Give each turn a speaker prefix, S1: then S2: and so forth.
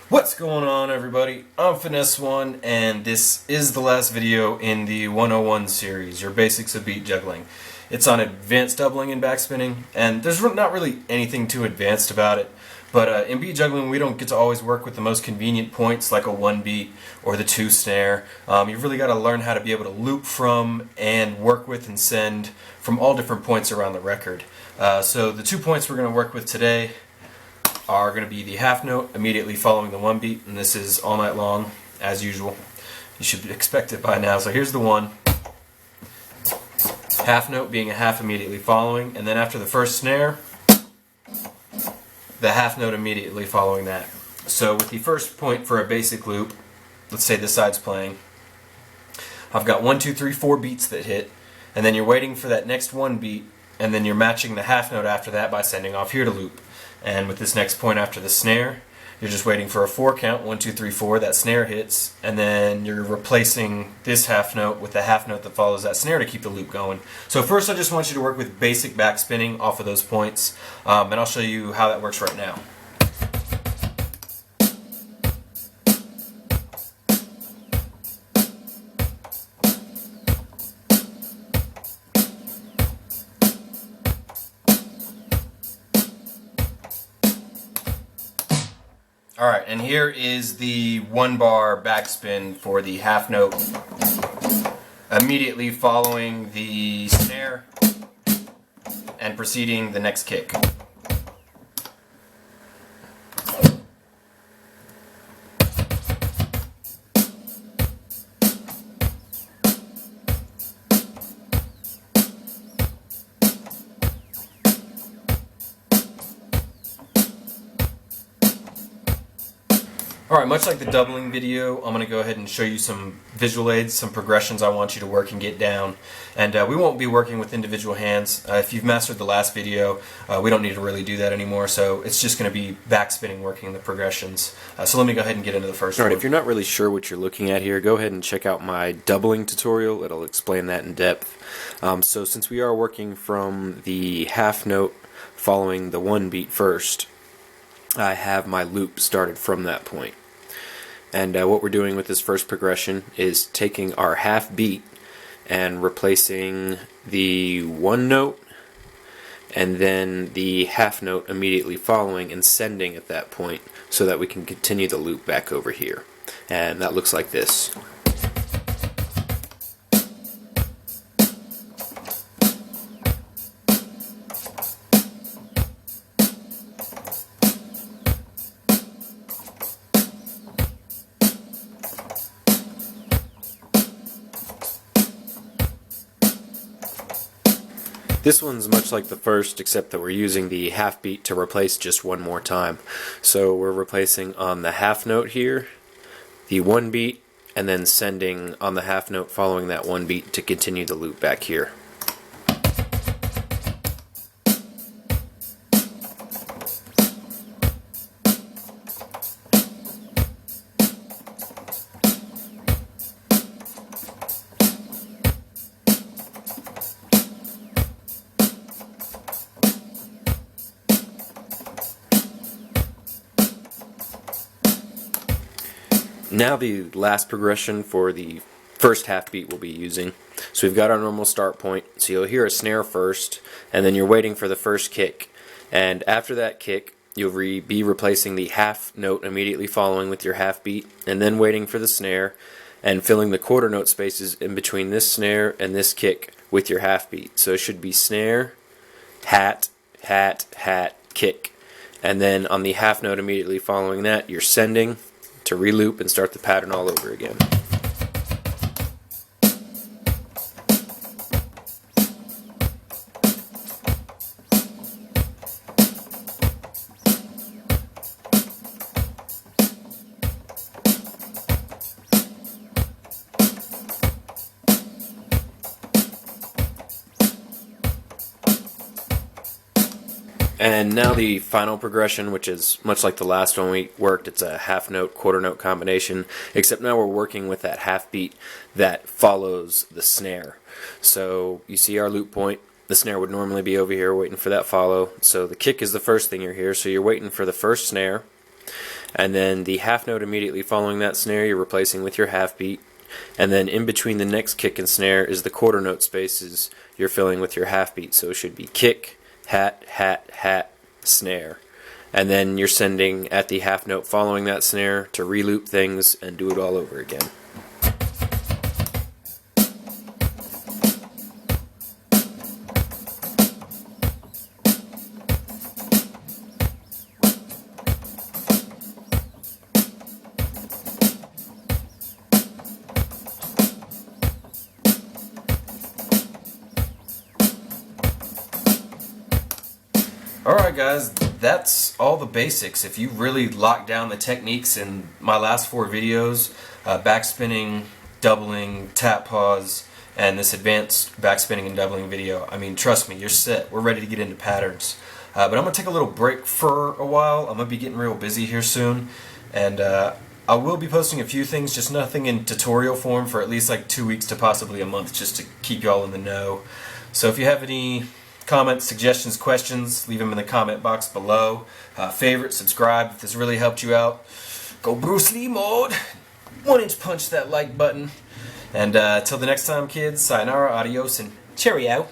S1: What's going on, everybody? I'm FINESSE1, and this is the last video in the 101 series, your basics of beat juggling. It's on advanced doubling and backspinning, and there's not really anything too advanced about it. But in beat juggling, we don't get to always work with the most convenient points like a 1 beat or the 2 snare. You've really got to learn how to be able to loop from and work with and send from all different points around the record. So the 2 points we're going to work with today are going to be the half note immediately following the 1 beat, and this is all night long as usual. You should expect it by now. So here's the 1. Half note being a half immediately following, and then after the first snare, the half note immediately following that. So with the first point for a basic loop, let's say this side's playing, I've got 1, 2, 3, 4 beats that hit, and then you're waiting for that next 1 beat, and then you're matching the half note after that by sending off here to loop. And with this next point after the snare, you're just waiting for a 4 count, 1, 2, 3, 4, that snare hits, and then you're replacing this half note with the half note that follows that snare to keep the loop going. So first I just want you to work with basic backspinning off of those points, and I'll show you how that works right now. Alright, and here is the 1 bar backspin for the half note immediately following the snare and preceding the next kick. Alright, much like the doubling video, I'm going to go ahead and show you some visual aids, some progressions I want you to work and get down. And we won't be working with individual hands. If you've mastered the last video, we don't need to really do that anymore, so it's just going to be backspinning working the progressions. So let me go ahead and get into the first one.
S2: Alright, if you're not really sure what you're looking at here, go ahead and check out my doubling tutorial. It'll explain that in depth. So since we are working from the half note following the 1 beat first, I have my loop started from that point. And what we're doing with this first progression is taking our half beat and replacing the 1 note and then the half note immediately following and sending at that point so that we can continue the loop back over here. And that looks like this. This one's much like the first, except that we're using the half beat to replace just one more time. So we're replacing on the half note here, the 1 beat, and then sending on the half note following that 1 beat to continue the loop back here. Now the last progression for the first half beat we'll be using. So we've got our normal start point. So you'll hear a snare first, and then you're waiting for the first kick. And after that kick, you'll be replacing the half note immediately following with your half beat, and then waiting for the snare, and filling the quarter note spaces in between this snare and this kick with your half beat. So it should be snare, hat, hat, hat, kick. And then on the half note immediately following that, you're sending to re-loop and start the pattern all over again. And now the final progression, which is much like the last one we worked. It's a half note, quarter note combination, except now we're working with that half beat that follows the snare. So you see our loop point. The snare would normally be over here waiting for that follow. So the kick is the first thing you're here. So you're waiting for the first snare. And then the half note immediately following that snare you're replacing with your half beat. And then in between the next kick and snare is the quarter note spaces you're filling with your half beat. So it should be kick, hat, hat, hat, snare. And then you're sending at the half note following that snare to re-loop things and do it all over again.
S1: Alright guys, that's all the basics. If you really lock down the techniques in my last 4 videos, backspinning, doubling, tap pause, and this advanced backspinning and doubling video, I mean, trust me, you're set. We're ready to get into patterns. But I'm going to take a little break for a while. I'm going to be getting real busy here soon, and I will be posting a few things, just nothing in tutorial form for at least like 2 weeks to possibly a month, just to keep y'all in the know. So if you have any comments, suggestions, questions, leave them in the comment box below. Favorite, subscribe if this really helped you out. Go Bruce Lee mode. 1-inch punch that like button. And till the next time, kids, sayonara, adios, and cheerio.